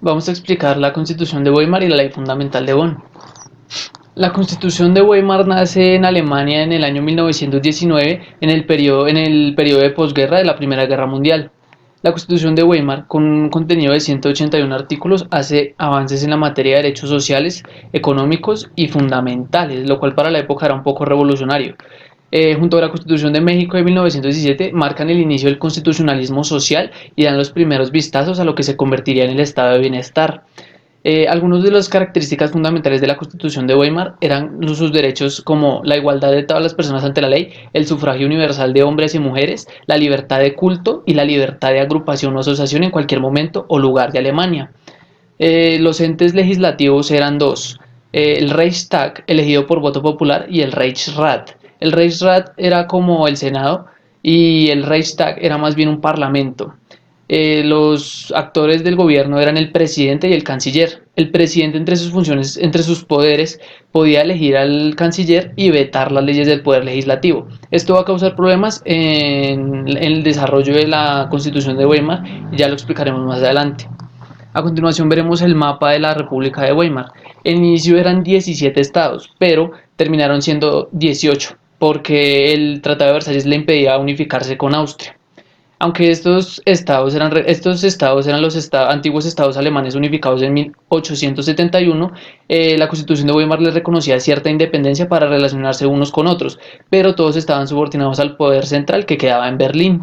Vamos a explicar la Constitución de Weimar y la Ley Fundamental de Bonn. La Constitución de Weimar nace en Alemania en el año 1919, en el periodo de posguerra de la Primera Guerra Mundial. La Constitución de Weimar, con un contenido de 181 artículos, hace avances en la materia de derechos sociales, económicos y fundamentales, lo cual para la época era un poco revolucionario. Junto a la Constitución de México de 1917, marcan el inicio del constitucionalismo social y dan los primeros vistazos a lo que se convertiría en el estado de bienestar. Algunas de las características fundamentales de la Constitución de Weimar eran sus derechos como la igualdad de todas las personas ante la ley, el sufragio universal de hombres y mujeres, la libertad de culto y la libertad de agrupación o asociación en cualquier momento o lugar de Alemania. Los entes legislativos eran dos: el Reichstag, elegido por voto popular, y el Reichsrat. El Reichsrat era como el Senado y el Reichstag era más bien un parlamento. Los actores del gobierno eran el presidente y el canciller. El presidente, entre sus funciones, entre sus poderes, podía elegir al canciller y vetar las leyes del poder legislativo. Esto va a causar problemas en el desarrollo de la Constitución de Weimar, y ya lo explicaremos más adelante. A continuación veremos el mapa de la República de Weimar. En inicio eran 17 estados, pero terminaron siendo 18, porque el Tratado de Versalles le impedía unificarse con Austria. Aunque estos estados eran los antiguos estados alemanes unificados en 1871, la Constitución de Weimar les reconocía cierta independencia para relacionarse unos con otros, pero todos estaban subordinados al poder central que quedaba en Berlín.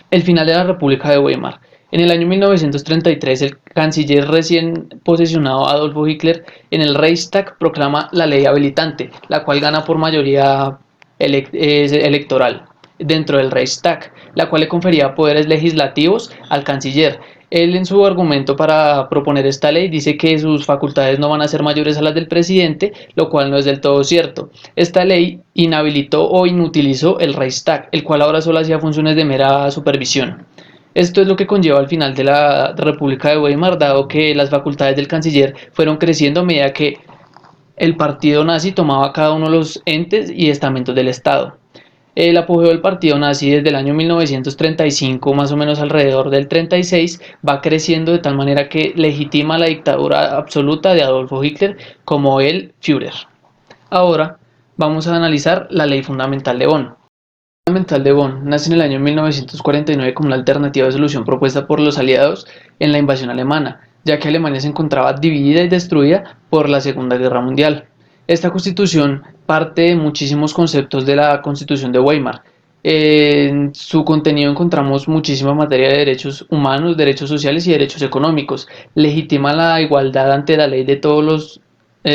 El final de la República de Weimar. En el año 1933, el canciller recién posesionado Adolfo Hitler en el Reichstag proclama la ley habilitante, la cual gana por mayoría electoral dentro del Reichstag, la cual le confería poderes legislativos al canciller. Él, en su argumento para proponer esta ley, dice que sus facultades no van a ser mayores a las del presidente, lo cual no es del todo cierto. Esta ley inhabilitó o inutilizó el Reichstag, el cual ahora solo hacía funciones de mera supervisión. Esto es lo que conlleva al final de la República de Weimar, dado que las facultades del canciller fueron creciendo a medida que el partido nazi tomaba cada uno de los entes y estamentos del Estado. El apogeo del partido nazi desde el año 1935, más o menos alrededor del 36, va creciendo de tal manera que legitima la dictadura absoluta de Adolfo Hitler como el Führer. Ahora vamos a analizar la Ley Fundamental de Bonn. La Ley Fundamental de Bonn nace en el año 1949 como una alternativa de solución propuesta por los aliados en la invasión alemana, ya que Alemania se encontraba dividida y destruida por la Segunda Guerra Mundial. Esta constitución parte de muchísimos conceptos de la Constitución de Weimar. En su contenido encontramos muchísima materia de derechos humanos, derechos sociales y derechos económicos. Legitima la igualdad ante la ley de todos los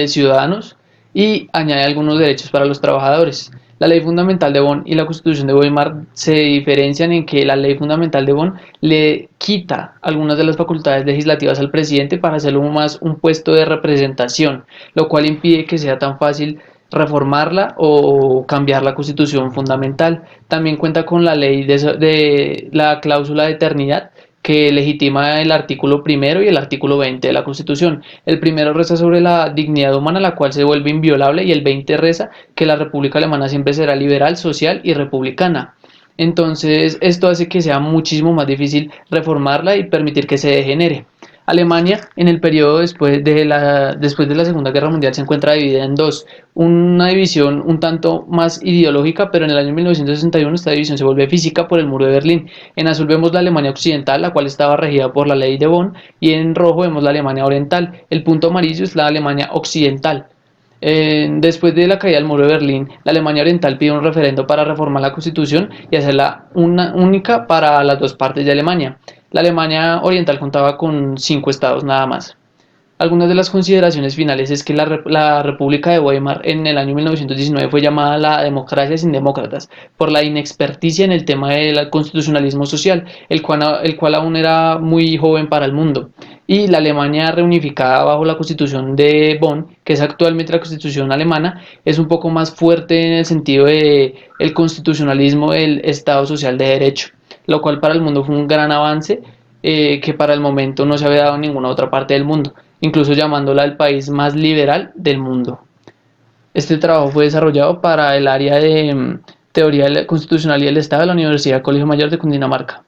ciudadanos y añade algunos derechos para los trabajadores. La Ley Fundamental de Bonn y la Constitución de Weimar se diferencian en que la Ley Fundamental de Bonn le quita algunas de las facultades legislativas al presidente para hacerlo más un puesto de representación, lo cual impide que sea tan fácil reformarla o cambiar la Constitución fundamental. También cuenta con la ley de la cláusula de eternidad, que legitima el artículo primero y el artículo 20 de la Constitución. El primero reza sobre la dignidad humana, la cual se vuelve inviolable, y el 20 reza que la República Alemana siempre será liberal, social y republicana. Entonces, esto hace que sea muchísimo más difícil reformarla y permitir que se degenere. Alemania, en el periodo después de la Segunda Guerra Mundial, se encuentra dividida en dos: una división un tanto más ideológica, pero en el año 1961 esta división se vuelve física por el muro de Berlín. En azul vemos la Alemania occidental, la cual estaba regida por la ley de Bonn, y en rojo vemos la Alemania oriental. El punto amarillo es la Alemania occidental. Después de la caída del muro de Berlín, la Alemania Oriental pide un referendo para reformar la Constitución y hacerla una única para las dos partes de Alemania. La Alemania Oriental contaba con 5 estados nada más. Algunas de las consideraciones finales es que la República de Weimar en el año 1919 fue llamada la democracia sin demócratas por la inexperticia en el tema del constitucionalismo social, el cual aún era muy joven para el mundo. Y la Alemania reunificada bajo la Constitución de Bonn, que es actualmente la Constitución alemana, es un poco más fuerte en el sentido de el constitucionalismo del Estado social de derecho, lo cual para el mundo fue un gran avance, que para el momento no se había dado en ninguna otra parte del mundo, incluso llamándola el país más liberal del mundo. Este trabajo fue desarrollado para el área de Teoría Constitucional y del Estado de la Universidad Colegio Mayor de Cundinamarca.